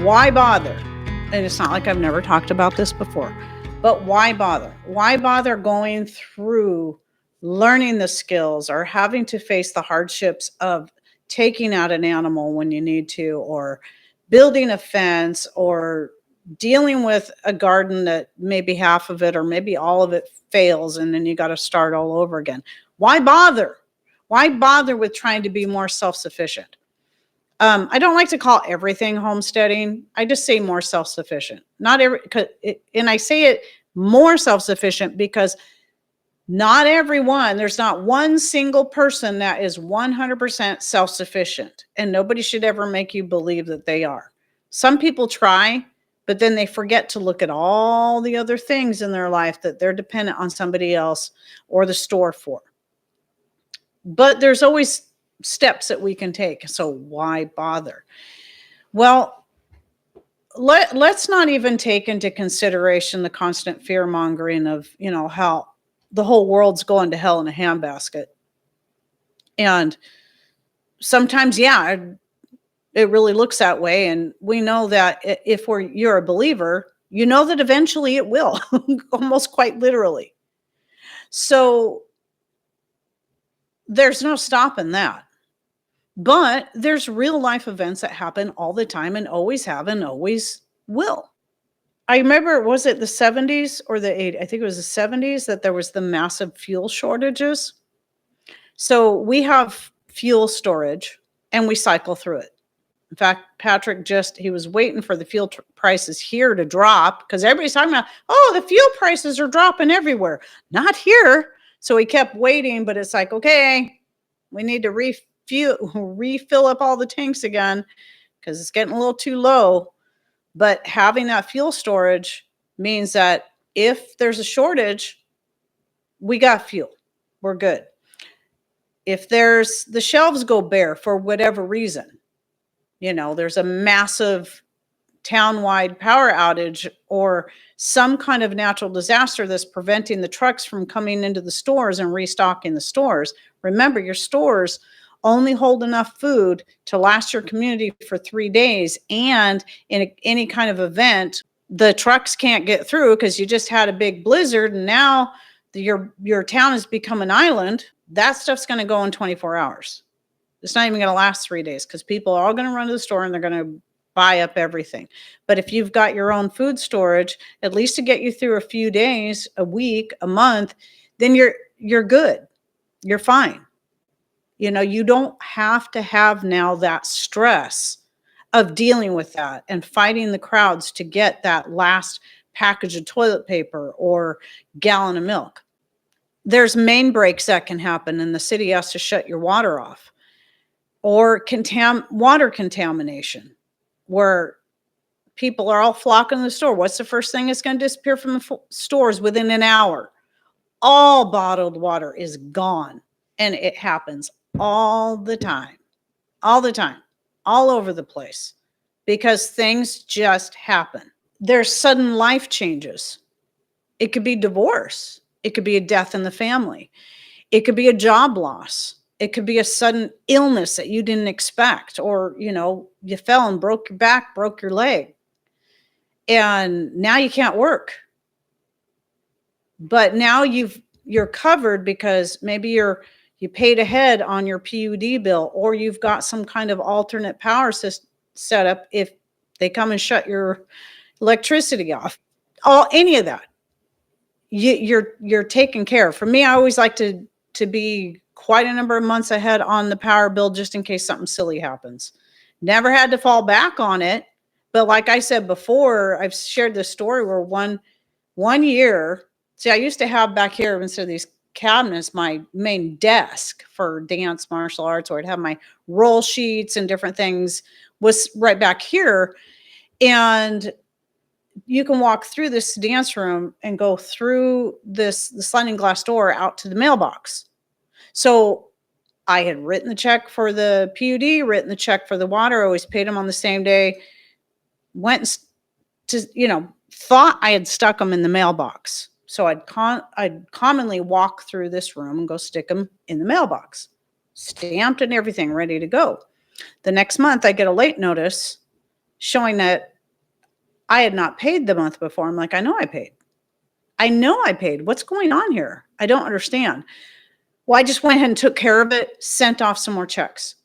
why bother? And it's not like I've never talked about this before, but why bother? Why bother going through learning the skills or having to face the hardships of taking out an animal when you need to, or building a fence, or dealing with a garden that maybe half of it or maybe all of it fails and then you got to start all over again? Why bother? Why bother with trying to be more self-sufficient? I don't like to call everything homesteading. I just say more self-sufficient. Not every, and I say it more self-sufficient because not everyone, there's not one single person that is 100% self-sufficient, and nobody should ever make you believe that they are. Some people try, but then they forget to look at all the other things in their life that they're dependent on somebody else or the store for. But there's always steps that we can take. So why bother? Well, let's not even take into consideration the constant fear mongering of, how the whole world's going to hell in a handbasket. And sometimes, yeah, it really looks that way. And we know that if you're a believer, you know that eventually it will, almost quite literally. So there's no stopping that. But there's real life events that happen all the time and always have and always will. I remember, was it the 70s or the 80s? I think it was the 70s that there was the massive fuel shortages. So we have fuel storage and we cycle through it. In fact, Patrick he was waiting for the fuel prices here to drop because everybody's talking about, oh, the fuel prices are dropping everywhere. Not here. So he kept waiting, but it's like, okay, we need to refill up all the tanks again because it's getting a little too low. But having that fuel storage means that if there's a shortage, we got fuel. We're good. If the shelves go bare for whatever reason, there's a massive town-wide power outage or some kind of natural disaster that's preventing the trucks from coming into the stores and restocking the stores. Remember, your stores only hold enough food to last your community for 3 days. And in any kind of event, the trucks can't get through because you just had a big blizzard and now your town has become an island. That stuff's going to go in 24 hours. It's not even going to last 3 days because people are all going to run to the store and they're going to buy up everything. But if you've got your own food storage, at least to get you through a few days, a week, a month, then you're good. You're fine. You don't have to have now that stress of dealing with that and fighting the crowds to get that last package of toilet paper or gallon of milk. There's main breaks that can happen and the city has to shut your water off. Or water contamination, where people are all flocking to the store. What's the first thing that's going to disappear from the stores within an hour? All bottled water is gone. And it happens all the time, all over the place, because things just happen. There's sudden life changes. It could be divorce. It could be a death in the family. It could be a job loss. It could be a sudden illness that you didn't expect, or, you fell and broke your back, broke your leg, and now you can't work. But now you're covered because maybe you paid ahead on your PUD bill, or you've got some kind of alternate power set up if they come and shut your electricity off. Any of that, you're taken care of. For me, I always like to be quite a number of months ahead on the power bill just in case something silly happens. Never had to fall back on it. But like I said before, I've shared this story where one year, see, I used to have back here, instead of these cabinets, my main desk for dance, martial arts, where I'd have my roll sheets and different things, was right back here. And you can walk through this dance room and go through the sliding glass door out to the mailbox. So I had written the check for the PUD, written the check for the water, always paid them on the same day, went to, thought I had stuck them in the mailbox. So I'd commonly walk through this room and go stick them in the mailbox, stamped and everything, ready to go. The next month I get a late notice showing that I had not paid the month before. I'm like, I know I paid. I know I paid. What's going on here? I don't understand. Well, I just went ahead and took care of it, sent off some more checks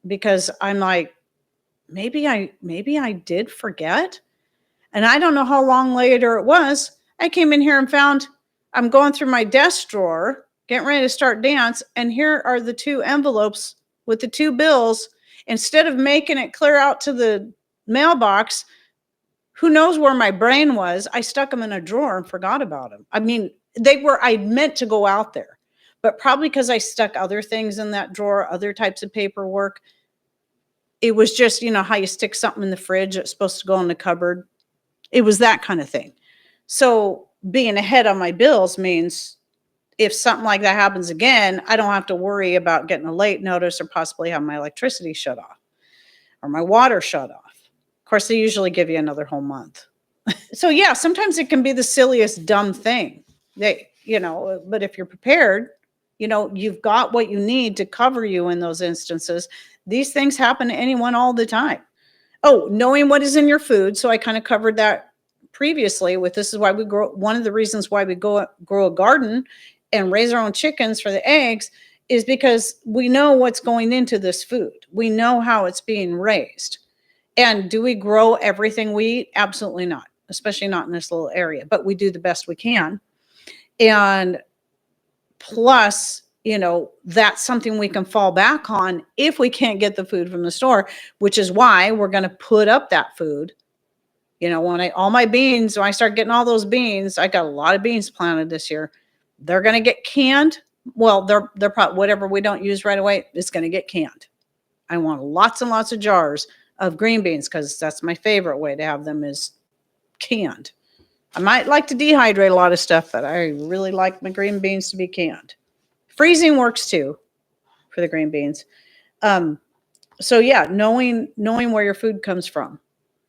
because I'm like, maybe I did forget. And I don't know how long later it was. I came in here and found I'm going through my desk drawer, getting ready to start dance, and here are the 2 envelopes with the 2 bills. Instead of making it clear out to the mailbox, who knows where my brain was? I stuck them in a drawer and forgot about them. I mean, I meant to go out there, but probably because I stuck other things in that drawer, other types of paperwork. It was just, how you stick something in the fridge that's supposed to go in the cupboard. It was that kind of thing. So being ahead on my bills means if something like that happens again, I don't have to worry about getting a late notice or possibly having my electricity shut off or my water shut off. Of course, they usually give you another whole month. So yeah, sometimes it can be the silliest dumb thing. But if you're prepared, you've got what you need to cover you in those instances. These things happen to anyone all the time. Oh, knowing what is in your food. So I kind of covered that previously with this is why we grow. One of the reasons why we grow a garden and raise our own chickens for the eggs is because we know what's going into this food. We know how it's being raised. And do we grow everything we eat? Absolutely not, especially not in this little area, but we do the best we can. And plus, that's something we can fall back on if we can't get the food from the store, which is why we're going to put up that food. When all my beans, when I start getting all those beans, I got a lot of beans planted this year. They're going to get canned. Well, they're probably whatever we don't use right away, it's going to get canned. I want lots and lots of jars of green beans because that's my favorite way to have them is canned. I might like to dehydrate a lot of stuff, but I really like my green beans to be canned. Freezing works too for the green beans. So yeah, knowing where your food comes from.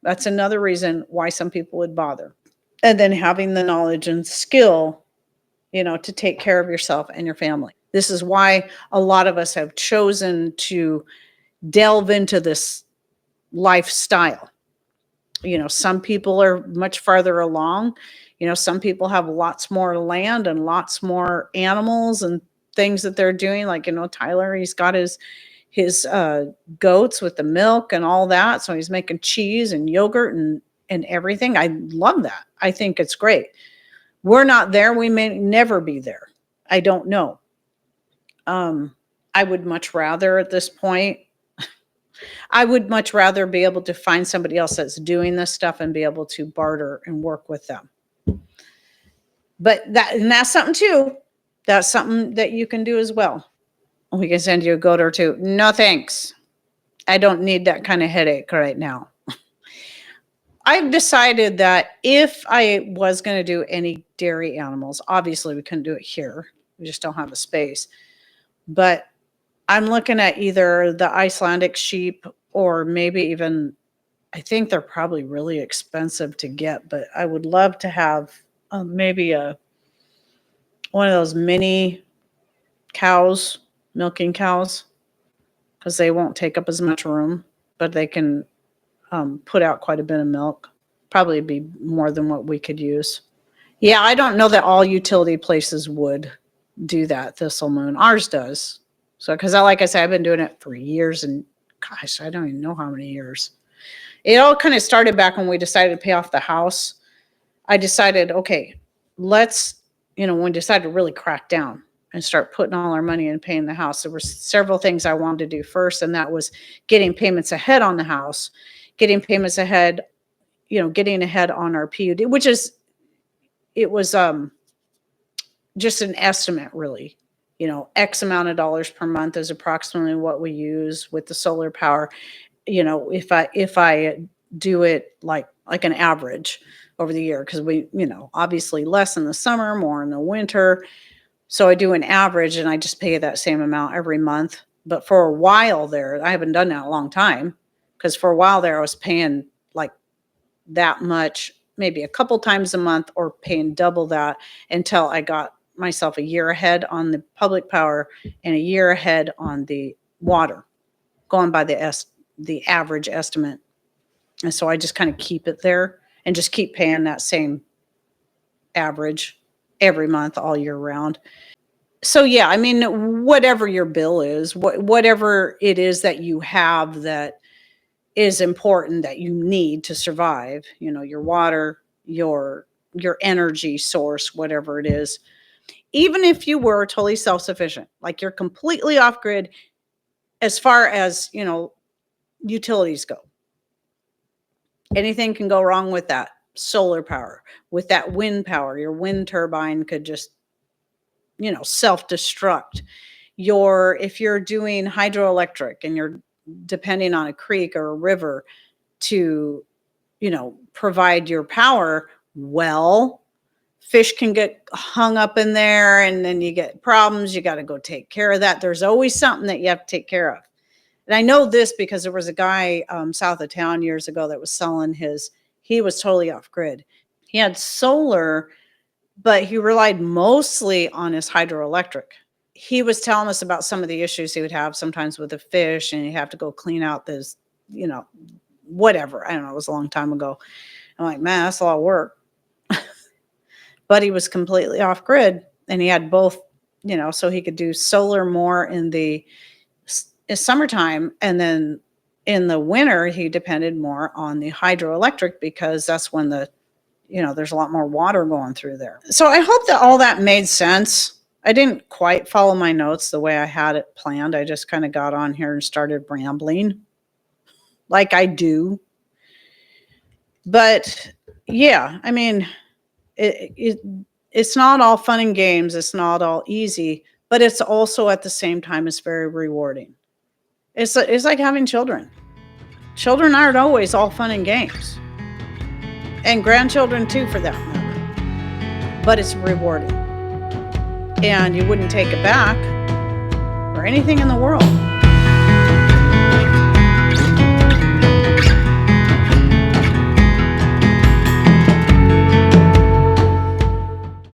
That's another reason why some people would bother. And then having the knowledge and skill, to take care of yourself and your family. This is why a lot of us have chosen to delve into this lifestyle. Some people are much farther along. Some people have lots more land and lots more animals and things that they're doing. Like, Tyler, he's got his goats with the milk and all that. So he's making cheese and yogurt and everything. I love that. I think it's great. We're not there. We may never be there. I don't know. I would much rather at this point, I would much rather be able to find somebody else that's doing this stuff and be able to barter and work with them. But that's something too. That's something that you can do as well. We can send you a goat or 2. No, thanks. I don't need that kind of headache right now. I've decided that if I was going to do any dairy animals, obviously we couldn't do it here. We just don't have a space. But I'm looking at either the Icelandic sheep or maybe even, I think they're probably really expensive to get, but I would love to have maybe one of those mini cows, milking cows, because they won't take up as much room, but they can put out quite a bit of milk. Probably be more than what we could use. Yeah, I don't know that all utility places would do that, Thistle Moon. Ours does. So, because like I said, I've been doing it for years and gosh, I don't even know how many years. It all kind of started back when we decided to pay off the house. I decided, okay, let's, when we decided to really crack down and start putting all our money in paying the house, there were several things I wanted to do first, and that was getting payments ahead on the house, getting payments ahead, getting ahead on our PUD, it was just an estimate, really. X amount of dollars per month is approximately what we use with the solar power. If I do it like an average over the year, because we, obviously less in the summer, more in the winter. So I do an average and I just pay that same amount every month. But for a while there, I haven't done that in a long time, because for a while there I was paying like that much, maybe a couple times a month, or paying double that until I got myself a year ahead on the public power and a year ahead on the water, going by the average estimate. And so I just kind of keep it there and just keep paying that same average every month all year round. So yeah, I mean, whatever your bill is, whatever it is that you have that is important that you need to survive, your water, your energy source, whatever it is. Even if you were totally self-sufficient, like you're completely off grid as far as, utilities go. Anything can go wrong with that solar power, with that wind power. Your wind turbine could just, self-destruct. If you're doing hydroelectric and you're depending on a creek or a river to, provide your power, well, fish can get hung up in there and then you get problems. You got to go take care of that. There's always something that you have to take care of. And I know this because there was a guy south of town years ago that was selling he was totally off grid. He had solar, but he relied mostly on his hydroelectric. He was telling us about some of the issues he would have sometimes with the fish, and he'd have to go clean out this, whatever. I don't know. It was a long time ago. I'm like, man, that's a lot of work. But he was completely off grid, and he had both, so he could do solar more in the summertime, and then in the winter he depended more on the hydroelectric because that's when there's a lot more water going through there. So I hope that all that made sense. I didn't quite follow my notes the way I had it planned. I just kind of got on here and started rambling like I do. But yeah, I mean, it's not all fun and games. It's not all easy, but it's also at the same time, it's very rewarding. It's like having children. Children aren't always all fun and games, and grandchildren too, for that matter. But it's rewarding, and you wouldn't take it back for anything in the world.